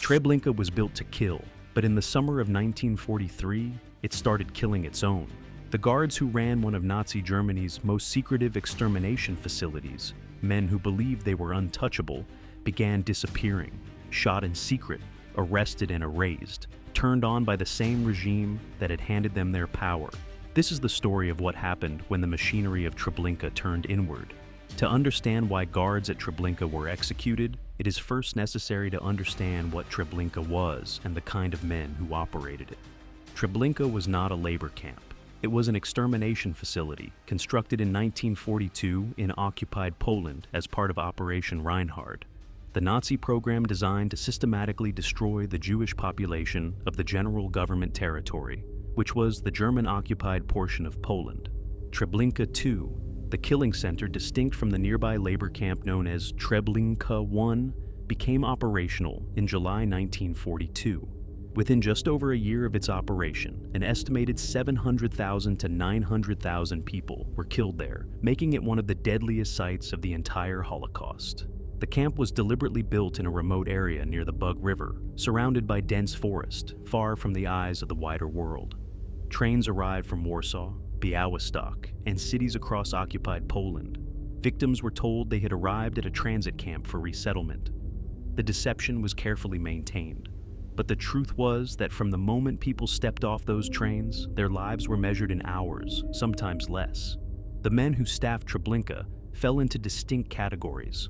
Treblinka was built to kill, but in the summer of 1943, it started killing its own. The guards who ran one of Nazi Germany's most secretive extermination facilities, men who believed they were untouchable, began disappearing, shot in secret, arrested and erased, turned on by the same regime that had handed them their power. This is the story of what happened when the machinery of Treblinka turned inward. To understand why guards at Treblinka were executed, it is first necessary to understand what Treblinka was and the kind of men who operated it. Treblinka was not a labor camp. It was an extermination facility constructed in 1942 in occupied Poland as part of Operation Reinhard. The Nazi program designed to systematically destroy the Jewish population of the General Government Territory, which was the German-occupied portion of Poland. Treblinka II, the killing center distinct from the nearby labor camp known as Treblinka I, became operational in July 1942. Within just over a year of its operation, an estimated 700,000 to 900,000 people were killed there, making it one of the deadliest sites of the entire Holocaust. The camp was deliberately built in a remote area near the Bug River, surrounded by dense forest, far from the eyes of the wider world. Trains arrived from Warsaw, Białystok, and cities across occupied Poland. Victims were told they had arrived at a transit camp for resettlement. The deception was carefully maintained, but the truth was that from the moment people stepped off those trains, their lives were measured in hours, sometimes less. The men who staffed Treblinka fell into distinct categories.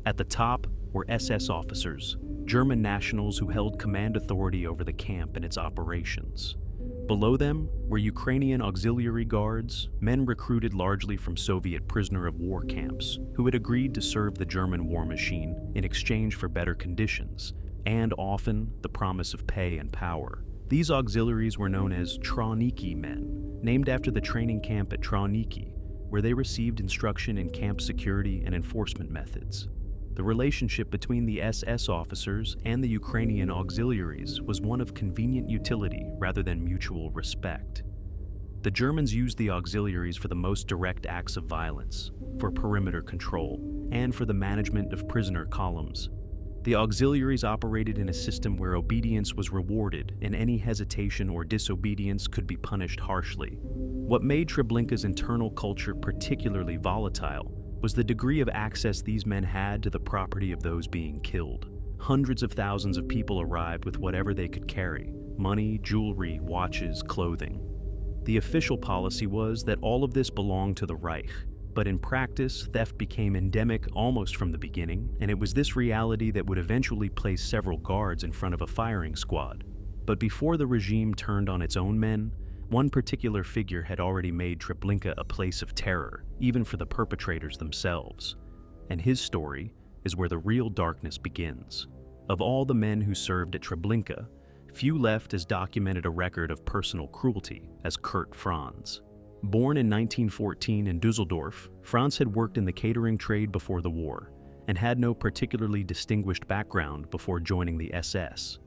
At the top were SS officers, German nationals who held command authority over the camp and its operations. Below them were Ukrainian auxiliary guards, men recruited largely from Soviet prisoner of war camps, who had agreed to serve the German war machine in exchange for better conditions, and often the promise of pay and power. These auxiliaries were known as Trawniki men, named after the training camp at Trawniki, where they received instruction in camp security and enforcement methods. The relationship between the SS officers and the Ukrainian auxiliaries was one of convenient utility rather than mutual respect. The Germans used the auxiliaries for the most direct acts of violence, for perimeter control, and for the management of prisoner columns. The auxiliaries operated in a system where obedience was rewarded and any hesitation or disobedience could be punished harshly. What made Treblinka's internal culture particularly volatile was the degree of access these men had to the property of those being killed. Hundreds of thousands of people arrived with whatever they could carry: money, jewelry, watches, clothing. The official policy was that all of this belonged to the Reich, but in practice, theft became endemic almost from the beginning, and it was this reality that would eventually place several guards in front of a firing squad. But before the regime turned on its own men, one particular figure had already made Treblinka a place of terror, even for the perpetrators themselves. And his story is where the real darkness begins. Of all the men who served at Treblinka, few left as documented a record of personal cruelty as Kurt Franz. Born in 1914 in Dusseldorf, Franz had worked in the catering trade before the war and had no particularly distinguished background before joining the SS.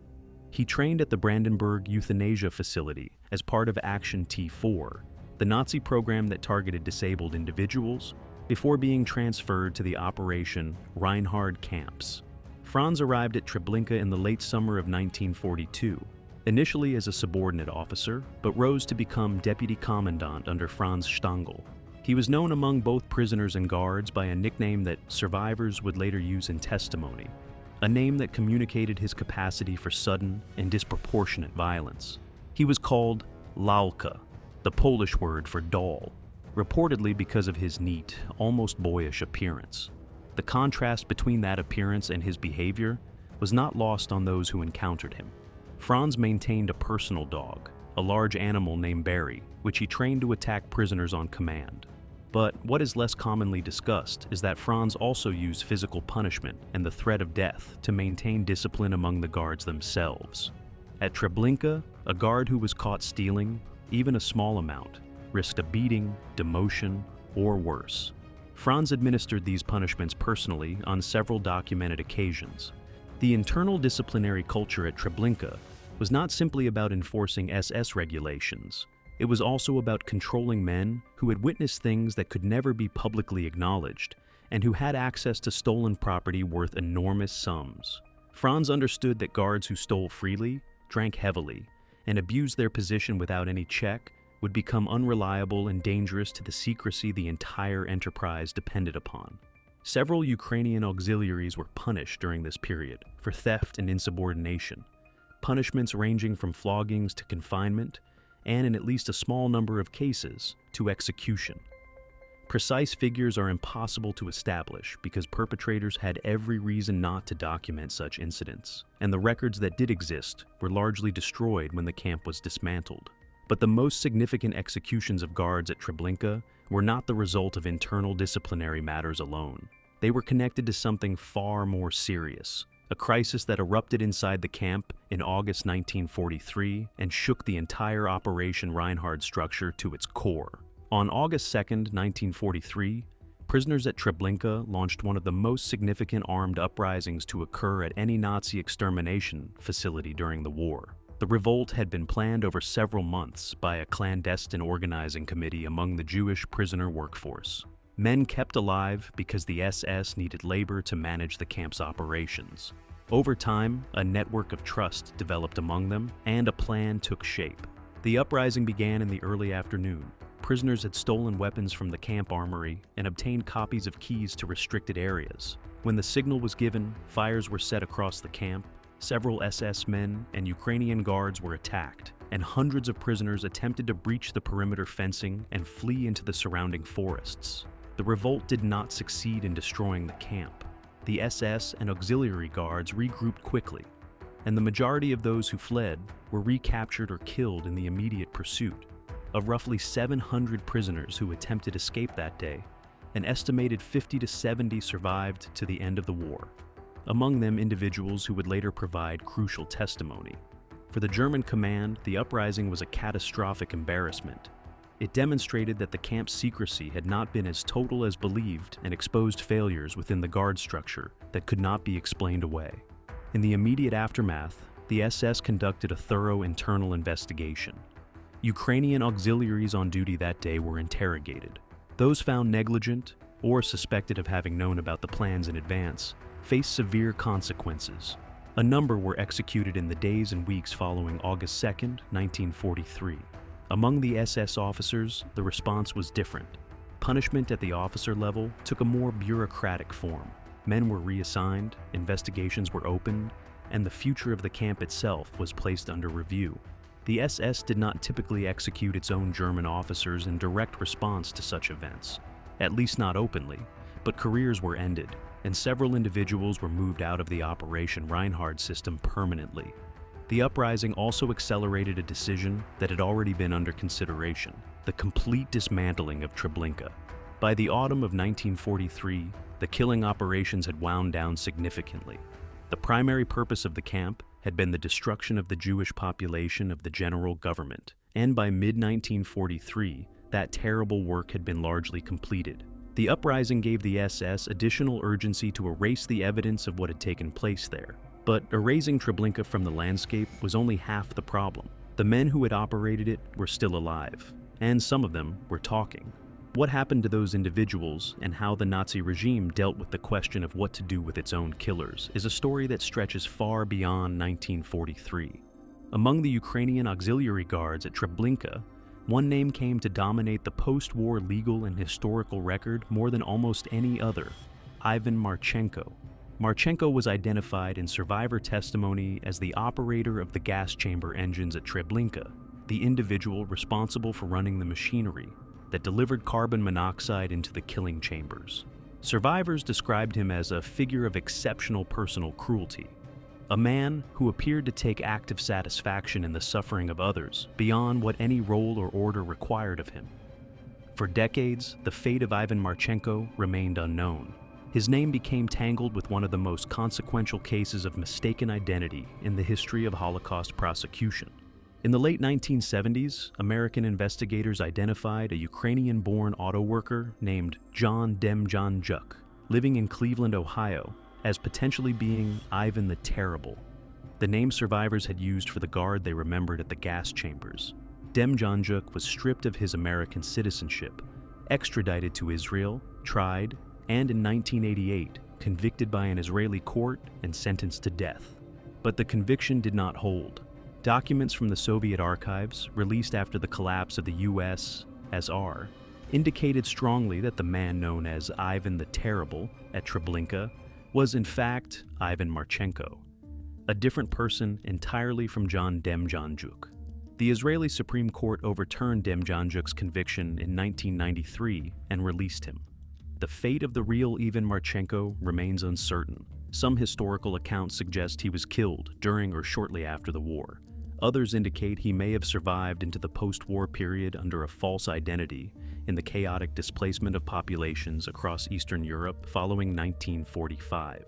He trained at the Brandenburg Euthanasia Facility as part of Action T4, the Nazi program that targeted disabled individuals, before being transferred to the Operation Reinhard camps. Franz arrived at Treblinka in the late summer of 1942, initially as a subordinate officer, but rose to become deputy commandant under Franz Stangl. He was known among both prisoners and guards by a nickname that survivors would later use in testimony, a name that communicated his capacity for sudden and disproportionate violence. He was called Lalka, the Polish word for doll, reportedly because of his neat, almost boyish appearance. The contrast between that appearance and his behavior was not lost on those who encountered him. Franz maintained a personal dog, a large animal named Barry, which he trained to attack prisoners on command. But what is less commonly discussed is that Franz also used physical punishment and the threat of death to maintain discipline among the guards themselves. At Treblinka, a guard who was caught stealing, even a small amount, risked a beating, demotion, or worse. Franz administered these punishments personally on several documented occasions. The internal disciplinary culture at Treblinka was not simply about enforcing SS regulations. It was also about controlling men who had witnessed things that could never be publicly acknowledged and who had access to stolen property worth enormous sums. Franz understood that guards who stole freely, drank heavily, and abused their position without any check would become unreliable and dangerous to the secrecy the entire enterprise depended upon. Several Ukrainian auxiliaries were punished during this period for theft and insubordination, punishments ranging from floggings to confinement, and in at least a small number of cases, to execution. Precise figures are impossible to establish because perpetrators had every reason not to document such incidents, and the records that did exist were largely destroyed when the camp was dismantled. But the most significant executions of guards at Treblinka were not the result of internal disciplinary matters alone. They were connected to something far more serious, a crisis that erupted inside the camp in August 1943 and shook the entire Operation Reinhard structure to its core. On August 2, 1943, prisoners at Treblinka launched one of the most significant armed uprisings to occur at any Nazi extermination facility during the war. The revolt had been planned over several months by a clandestine organizing committee among the Jewish prisoner workforce. Men kept alive because the SS needed labor to manage the camp's operations. Over time, a network of trust developed among them, and a plan took shape. The uprising began in the early afternoon. Prisoners had stolen weapons from the camp armory and obtained copies of keys to restricted areas. When the signal was given, fires were set across the camp, several SS men and Ukrainian guards were attacked, and hundreds of prisoners attempted to breach the perimeter fencing and flee into the surrounding forests. The revolt did not succeed in destroying the camp. The SS and auxiliary guards regrouped quickly, and the majority of those who fled were recaptured or killed in the immediate pursuit. Of roughly 700 prisoners who attempted escape that day, an estimated 50 to 70 survived to the end of the war. Among them individuals who would later provide crucial testimony. For the German command, the uprising was a catastrophic embarrassment. It demonstrated that the camp's secrecy had not been as total as believed and exposed failures within the guard structure that could not be explained away. In the immediate aftermath, the SS conducted a thorough internal investigation. Ukrainian auxiliaries on duty that day were interrogated. Those found negligent or suspected of having known about the plans in advance faced severe consequences. A number were executed in the days and weeks following August 2, 1943. Among the SS officers, the response was different. Punishment at the officer level took a more bureaucratic form. Men were reassigned, investigations were opened, and the future of the camp itself was placed under review. The SS did not typically execute its own German officers in direct response to such events, at least not openly, but careers were ended, and several individuals were moved out of the Operation Reinhard system permanently. The uprising also accelerated a decision that had already been under consideration: the complete dismantling of Treblinka. By the autumn of 1943, the killing operations had wound down significantly. The primary purpose of the camp had been the destruction of the Jewish population of the general government, and by mid-1943, that terrible work had been largely completed. The uprising gave the SS additional urgency to erase the evidence of what had taken place there. But erasing Treblinka from the landscape was only half the problem. The men who had operated it were still alive, and some of them were talking. What happened to those individuals and how the Nazi regime dealt with the question of what to do with its own killers is a story that stretches far beyond 1943. Among the Ukrainian auxiliary guards at Treblinka, one name came to dominate the post-war legal and historical record more than almost any other: Ivan Marchenko. Marchenko was identified in survivor testimony as the operator of the gas chamber engines at Treblinka, the individual responsible for running the machinery that delivered carbon monoxide into the killing chambers. Survivors described him as a figure of exceptional personal cruelty, a man who appeared to take active satisfaction in the suffering of others beyond what any role or order required of him. For decades, the fate of Ivan Marchenko remained unknown. His name became tangled with one of the most consequential cases of mistaken identity in the history of Holocaust prosecution. In the late 1970s, American investigators identified a Ukrainian-born auto worker named John Demjanjuk, living in Cleveland, Ohio, as potentially being Ivan the Terrible, the name survivors had used for the guard they remembered at the gas chambers. Demjanjuk was stripped of his American citizenship, extradited to Israel, tried, and in 1988, convicted by an Israeli court and sentenced to death. But the conviction did not hold. Documents from the Soviet archives, released after the collapse of the USSR, indicated strongly that the man known as Ivan the Terrible at Treblinka was in fact Ivan Marchenko, a different person entirely from John Demjanjuk. The Israeli Supreme Court overturned Demjanjuk's conviction in 1993 and released him. The fate of the real Ivan Marchenko remains uncertain. Some historical accounts suggest he was killed during or shortly after the war. Others indicate he may have survived into the post-war period under a false identity in the chaotic displacement of populations across Eastern Europe following 1945.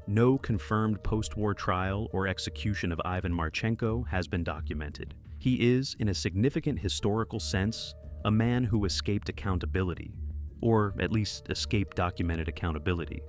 No confirmed post-war trial or execution of Ivan Marchenko has been documented. He is, in a significant historical sense, a man who escaped accountability, or at least escaped documented accountability.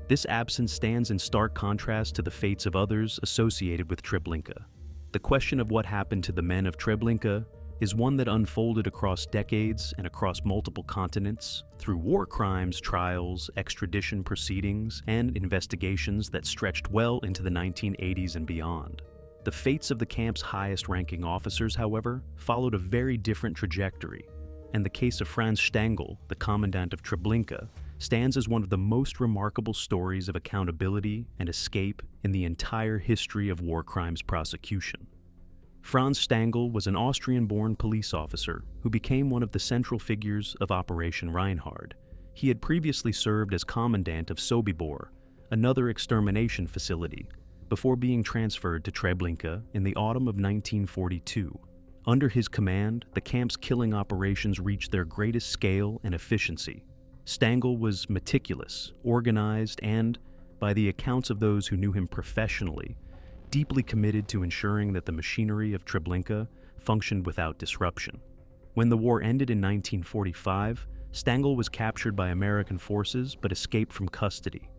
This absence stands in stark contrast to the fates of others associated with Treblinka. The question of what happened to the men of Treblinka is one that unfolded across decades and across multiple continents through war crimes, trials, extradition proceedings, and investigations that stretched well into the 1980s and beyond. The fates of the camp's highest-ranking officers, however, followed a very different trajectory, and the case of Franz Stangl, the commandant of Treblinka, stands as one of the most remarkable stories of accountability and escape in the entire history of war crimes prosecution. Franz Stangl was an Austrian-born police officer who became one of the central figures of Operation Reinhard. He had previously served as commandant of Sobibor, another extermination facility, before being transferred to Treblinka in the autumn of 1942. Under his command, the camp's killing operations reached their greatest scale and efficiency. Stangl was meticulous, organized, and, by the accounts of those who knew him professionally, deeply committed to ensuring that the machinery of Treblinka functioned without disruption. When the war ended in 1945, Stangl was captured by American forces but escaped from custody.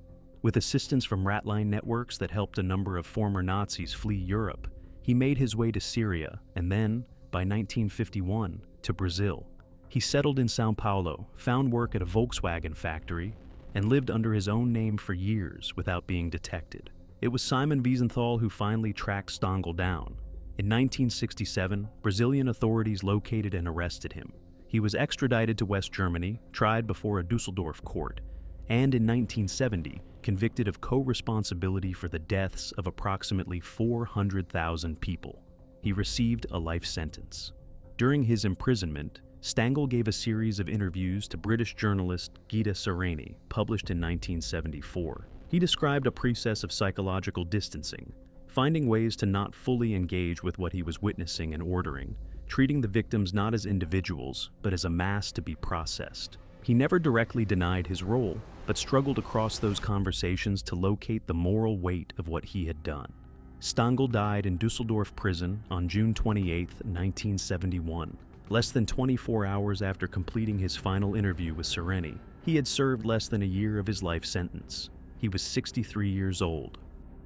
With assistance from ratline networks that helped a number of former Nazis flee Europe, he made his way to Syria and then, by 1951, to Brazil. He settled in São Paulo, found work at a Volkswagen factory, and lived under his own name for years without being detected. It was Simon Wiesenthal who finally tracked Stangl down. In 1967, Brazilian authorities located and arrested him. He was extradited to West Germany, tried before a Dusseldorf court, and in 1970, convicted of co-responsibility for the deaths of approximately 400,000 people. He received a life sentence. During his imprisonment, Stangl gave a series of interviews to British journalist Gita Sarani, published in 1974. He described a process of psychological distancing, finding ways to not fully engage with what he was witnessing and ordering, treating the victims not as individuals, but as a mass to be processed. He never directly denied his role, but struggled across those conversations to locate the moral weight of what he had done. Stangl died in Dusseldorf prison on June 28, 1971. Less than 24 hours after completing his final interview with Sarani, he had served less than a year of his life sentence. He was 63 years old.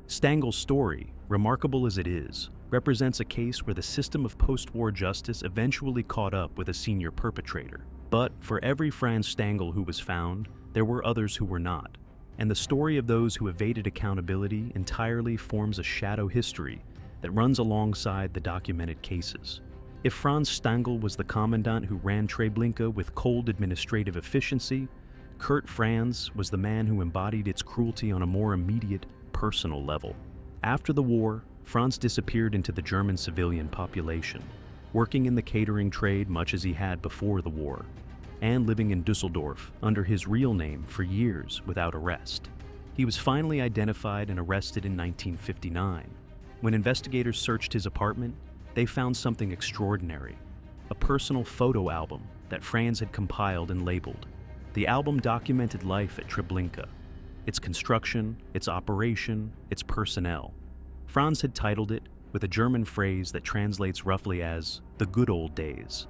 Stangl's story, remarkable as it is, represents a case where the system of post-war justice eventually caught up with a senior perpetrator. But for every Franz Stangl who was found, there were others who were not. And the story of those who evaded accountability entirely forms a shadow history that runs alongside the documented cases. If Franz Stangl was the commandant who ran Treblinka with cold administrative efficiency, Kurt Franz was the man who embodied its cruelty on a more immediate, personal level. After the war, Franz disappeared into the German civilian population, working in the catering trade much as he had before the war, and living in Dusseldorf under his real name for years without arrest. He was finally identified and arrested in 1959. When investigators searched his apartment, they found something extraordinary, a personal photo album that Franz had compiled and labeled. The album documented life at Treblinka, its construction, its operation, its personnel. Franz had titled it with a German phrase that translates roughly as "the good old days."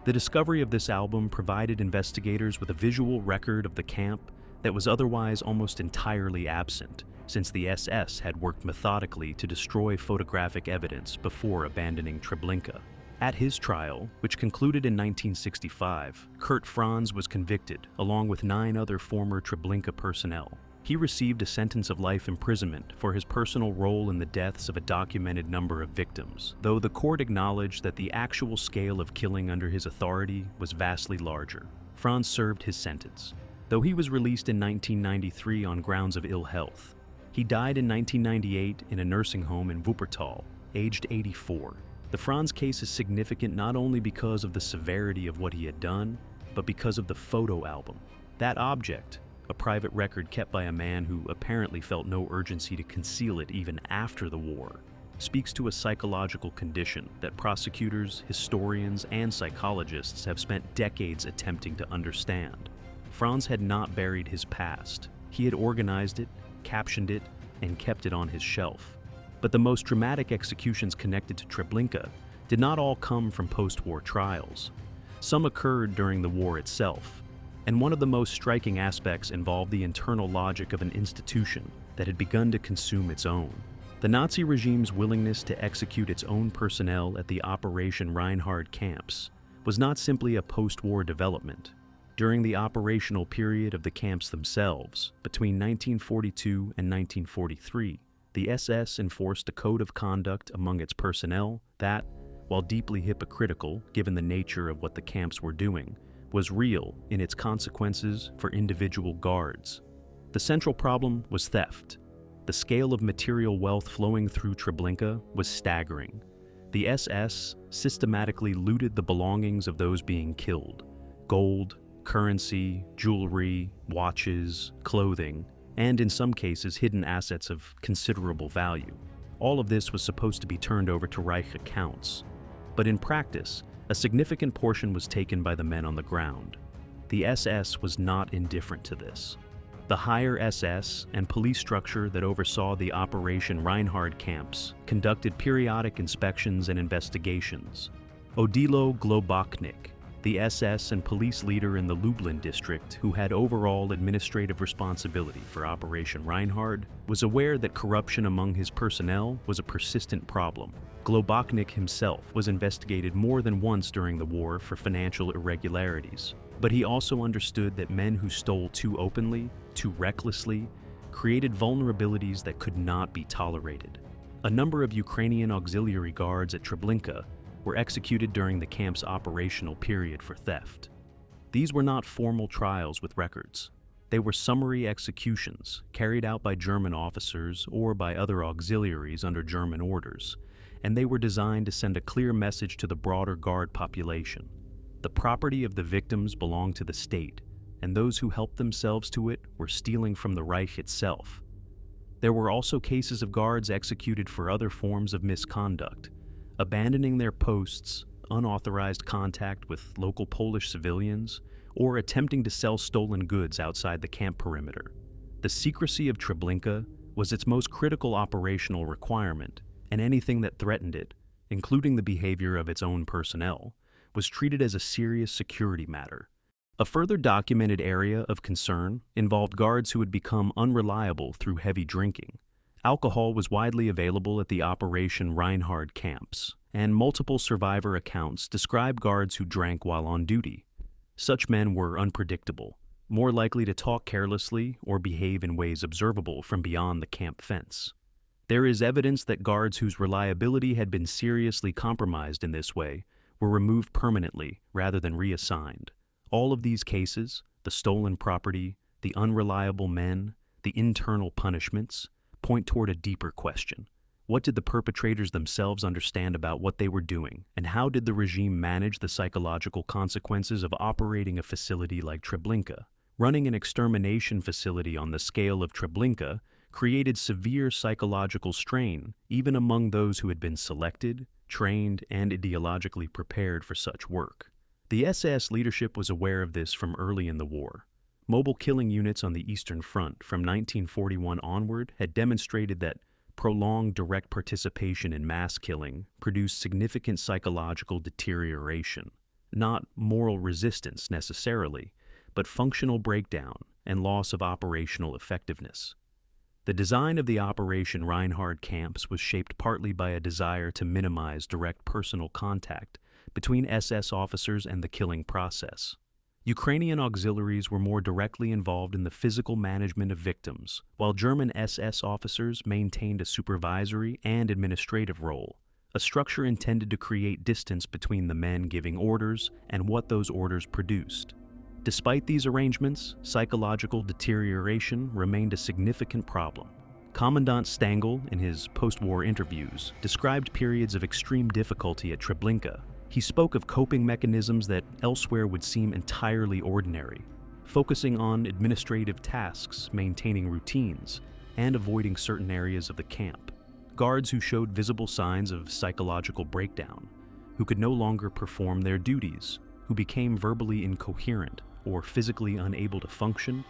The discovery of this album provided investigators with a visual record of the camp that was otherwise almost entirely absent, since the SS had worked methodically to destroy photographic evidence before abandoning Treblinka. At his trial, which concluded in 1965, Kurt Franz was convicted, along with 9 other former Treblinka personnel. He received a sentence of life imprisonment for his personal role in the deaths of a documented number of victims, though the court acknowledged that the actual scale of killing under his authority was vastly larger. Franz served his sentence, though he was released in 1993 on grounds of ill health. He died in 1998 in a nursing home in Wuppertal, aged 84. The Franz case is significant not only because of the severity of what he had done, but because of the photo album. That object, a private record kept by a man who apparently felt no urgency to conceal it even after the war, speaks to a psychological condition that prosecutors, historians, and psychologists have spent decades attempting to understand. Franz had not buried his past. He had organized it, captioned it, and kept it on his shelf. But the most dramatic executions connected to Treblinka did not all come from post-war trials. Some occurred during the war itself, and one of the most striking aspects involved the internal logic of an institution that had begun to consume its own. The Nazi regime's willingness to execute its own personnel at the Operation Reinhard camps was not simply a post-war development. During the operational period of the camps themselves, between 1942 and 1943, the SS enforced a code of conduct among its personnel that, while deeply hypocritical given the nature of what the camps were doing, was real in its consequences for individual guards. The central problem was theft. The scale of material wealth flowing through Treblinka was staggering. The SS systematically looted the belongings of those being killed: gold, currency, jewelry, watches, clothing, and in some cases hidden assets of considerable value. All of this was supposed to be turned over to Reich accounts. But in practice, a significant portion was taken by the men on the ground. The SS was not indifferent to this. The higher SS and police structure that oversaw the Operation Reinhard camps conducted periodic inspections and investigations. Odilo Globoknik, the SS and police leader in the Lublin district who had overall administrative responsibility for Operation Reinhard, was aware that corruption among his personnel was a persistent problem. Globoknik himself was investigated more than once during the war for financial irregularities, but he also understood that men who stole too openly, too recklessly, created vulnerabilities that could not be tolerated. A number of Ukrainian auxiliary guards at Treblinka were executed during the camp's operational period for theft. These were not formal trials with records. They were summary executions carried out by German officers or by other auxiliaries under German orders, and they were designed to send a clear message to the broader guard population. The property of the victims belonged to the state, and those who helped themselves to it were stealing from the Reich itself. There were also cases of guards executed for other forms of misconduct, abandoning their posts, unauthorized contact with local Polish civilians, or attempting to sell stolen goods outside the camp perimeter. The secrecy of Treblinka was its most critical operational requirement, and anything that threatened it, including the behavior of its own personnel, was treated as a serious security matter. A further documented area of concern involved guards who had become unreliable through heavy drinking. Alcohol was widely available at the Operation Reinhard camps, and multiple survivor accounts describe guards who drank while on duty. Such men were unpredictable, more likely to talk carelessly or behave in ways observable from beyond the camp fence. There is evidence that guards whose reliability had been seriously compromised in this way were removed permanently rather than reassigned. All of these cases, the stolen property, the unreliable men, the internal punishments, point toward a deeper question. What did the perpetrators themselves understand about what they were doing, and how did the regime manage the psychological consequences of operating a facility like Treblinka? Running an extermination facility on the scale of Treblinka created severe psychological strain even among those who had been selected, trained, and ideologically prepared for such work. The SS leadership was aware of this from early in the war. Mobile killing units on the Eastern Front from 1941 onward had demonstrated that prolonged direct participation in mass killing produced significant psychological deterioration, not moral resistance necessarily, but functional breakdown and loss of operational effectiveness. The design of the Operation Reinhard camps was shaped partly by a desire to minimize direct personal contact between SS officers and the killing process. Ukrainian auxiliaries were more directly involved in the physical management of victims, while German SS officers maintained a supervisory and administrative role, a structure intended to create distance between the men giving orders and what those orders produced. Despite these arrangements, psychological deterioration remained a significant problem. Commandant Stangl, in his post-war interviews, described periods of extreme difficulty at Treblinka. He spoke of coping mechanisms that elsewhere would seem entirely ordinary, focusing on administrative tasks, maintaining routines, and avoiding certain areas of the camp. Guards who showed visible signs of psychological breakdown, who could no longer perform their duties, who became verbally incoherent or physically unable to function,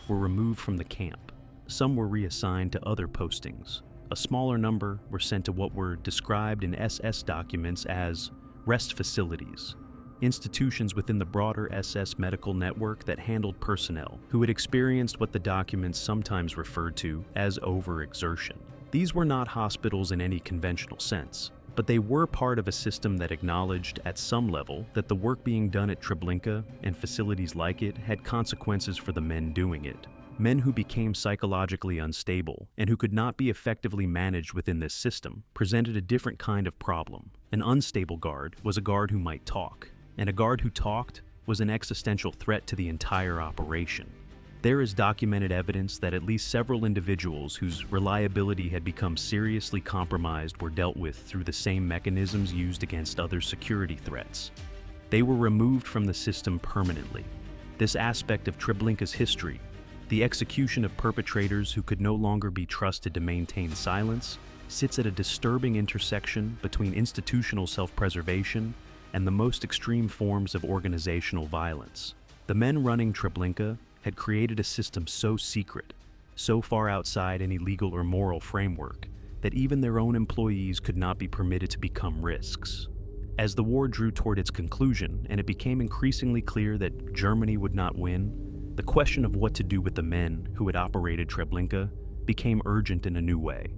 were removed from the camp. Some were reassigned to other postings. A smaller number were sent to what were described in SS documents as rest facilities, institutions within the broader SS medical network that handled personnel who had experienced what the documents sometimes referred to as overexertion. These were not hospitals in any conventional sense, but they were part of a system that acknowledged at some level that the work being done at Treblinka and facilities like it had consequences for the men doing it. Men who became psychologically unstable and who could not be effectively managed within this system presented a different kind of problem. An unstable guard was a guard who might talk, and a guard who talked was an existential threat to the entire operation. There is documented evidence that at least several individuals whose reliability had become seriously compromised were dealt with through the same mechanisms used against other security threats. They were removed from the system permanently. This aspect of Treblinka's history, the execution of perpetrators who could no longer be trusted to maintain silence, sits at a disturbing intersection between institutional self-preservation and the most extreme forms of organizational violence. The men running Treblinka had created a system so secret, so far outside any legal or moral framework, that even their own employees could not be permitted to become risks. As the war drew toward its conclusion and it became increasingly clear that Germany would not win, the question of what to do with the men who had operated Treblinka became urgent in a new way.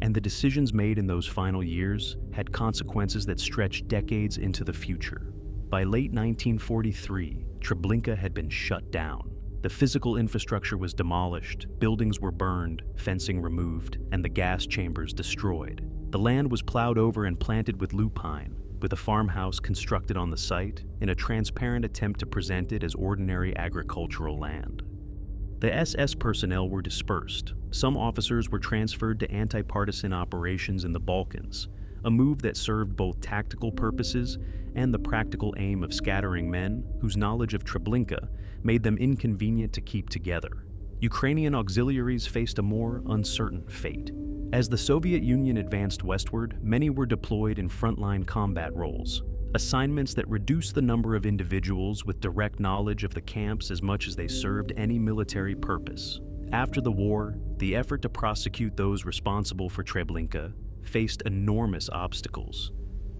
And the decisions made in those final years had consequences that stretched decades into the future. By late 1943, Treblinka had been shut down. The physical infrastructure was demolished, buildings were burned, fencing removed, and the gas chambers destroyed. The land was plowed over and planted with lupine, with a farmhouse constructed on the site in a transparent attempt to present it as ordinary agricultural land. The SS personnel were dispersed. Some officers were transferred to anti-partisan operations in the Balkans, a move that served both tactical purposes and the practical aim of scattering men whose knowledge of Treblinka made them inconvenient to keep together. Ukrainian auxiliaries faced a more uncertain fate. As the Soviet Union advanced westward, many were deployed in frontline combat roles, assignments that reduced the number of individuals with direct knowledge of the camps as much as they served any military purpose. After the war, the effort to prosecute those responsible for Treblinka faced enormous obstacles.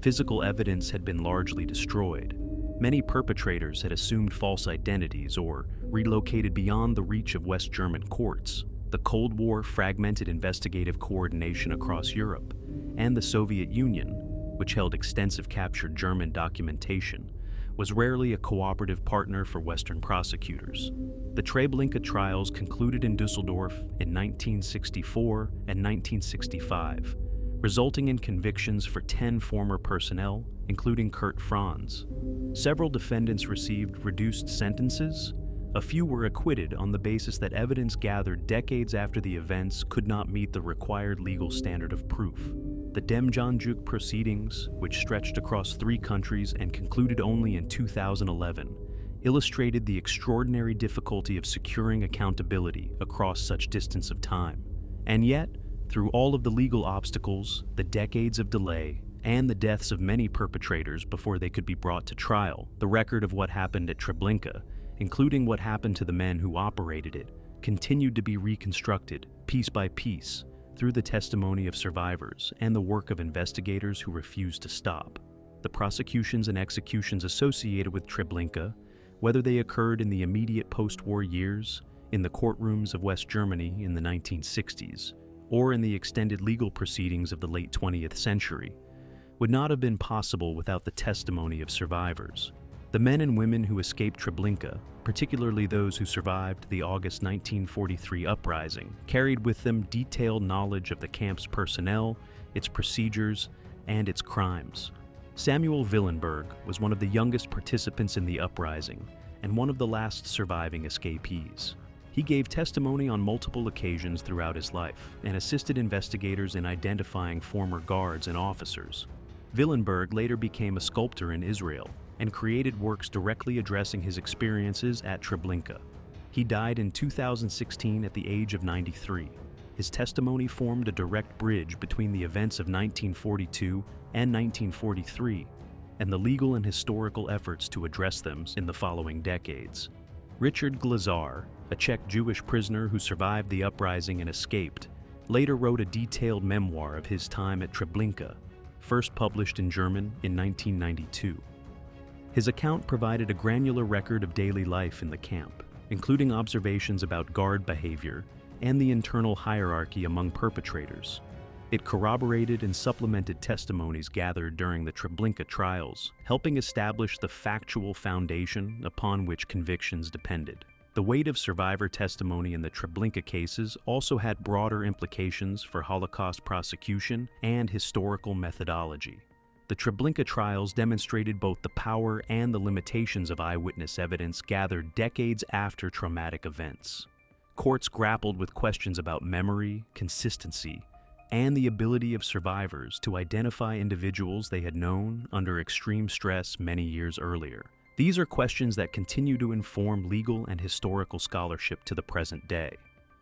Physical evidence had been largely destroyed. Many perpetrators had assumed false identities or relocated beyond the reach of West German courts. The Cold War fragmented investigative coordination across Europe, and the Soviet Union, which held extensive captured German documentation, was rarely a cooperative partner for Western prosecutors. The Treblinka trials concluded in Dusseldorf in 1964 and 1965, resulting in convictions for 10 former personnel, including Kurt Franz. Several defendants received reduced sentences. A few were acquitted on the basis that evidence gathered decades after the events could not meet the required legal standard of proof. The Dismantling proceedings, which stretched across 3 countries and concluded only in 2011, illustrated the extraordinary difficulty of securing accountability across such distance of time. And yet, through all of the legal obstacles, the decades of delay, and the deaths of many perpetrators before they could be brought to trial, the record of what happened at Treblinka, including what happened to the men who operated it, continued to be reconstructed, piece by piece, through the testimony of survivors and the work of investigators who refused to stop. The prosecutions and executions associated with Treblinka, whether they occurred in the immediate post-war years, in the courtrooms of West Germany in the 1960s, or in the extended legal proceedings of the late 20th century, would not have been possible without the testimony of survivors. The men and women who escaped Treblinka, particularly those who survived the August 1943 uprising, carried with them detailed knowledge of the camp's personnel, its procedures, and its crimes. Samuel Willenberg was one of the youngest participants in the uprising and one of the last surviving escapees. He gave testimony on multiple occasions throughout his life and assisted investigators in identifying former guards and officers. Willenberg later became a sculptor in Israel and created works directly addressing his experiences at Treblinka. He died in 2016 at the age of 93. His testimony formed a direct bridge between the events of 1942 and 1943 and the legal and historical efforts to address them in the following decades. Richard Glazar, a Czech Jewish prisoner who survived the uprising and escaped, later wrote a detailed memoir of his time at Treblinka, first published in German in 1992. His account provided a granular record of daily life in the camp, including observations about guard behavior and the internal hierarchy among perpetrators. It corroborated and supplemented testimonies gathered during the Treblinka trials, helping establish the factual foundation upon which convictions depended. The weight of survivor testimony in the Treblinka cases also had broader implications for Holocaust prosecution and historical methodology. The Treblinka trials demonstrated both the power and the limitations of eyewitness evidence gathered decades after traumatic events. Courts grappled with questions about memory, consistency, and the ability of survivors to identify individuals they had known under extreme stress many years earlier. These are questions that continue to inform legal and historical scholarship to the present day.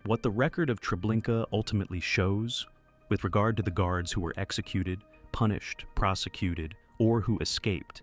What the record of Treblinka ultimately shows, with regard to the guards who were executed, punished, prosecuted, or who escaped,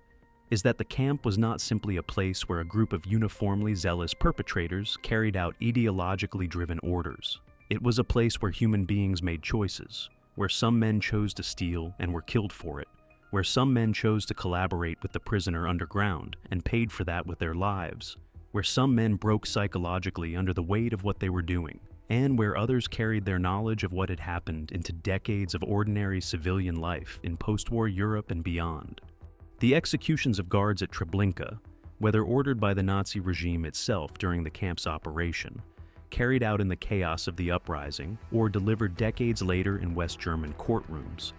is that the camp was not simply a place where a group of uniformly zealous perpetrators carried out ideologically driven orders. It was a place where human beings made choices, where some men chose to steal and were killed for it, where some men chose to collaborate with the prisoner underground and paid for that with their lives, where some men broke psychologically under the weight of what they were doing, and where others carried their knowledge of what had happened into decades of ordinary civilian life in post-war Europe and beyond. The executions of guards at Treblinka, whether ordered by the Nazi regime itself during the camp's operation, carried out in the chaos of the uprising, or delivered decades later in West German courtrooms,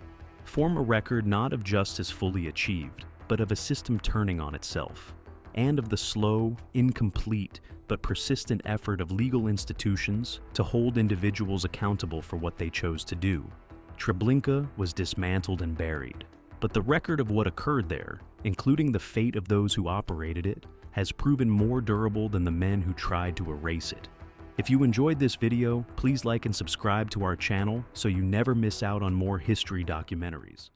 form a record not of justice fully achieved, but of a system turning on itself, and of the slow, incomplete, but persistent effort of legal institutions to hold individuals accountable for what they chose to do. Treblinka was dismantled and buried, but the record of what occurred there, including the fate of those who operated it, has proven more durable than the men who tried to erase it. If you enjoyed this video, please like and subscribe to our channel so you never miss out on more history documentaries.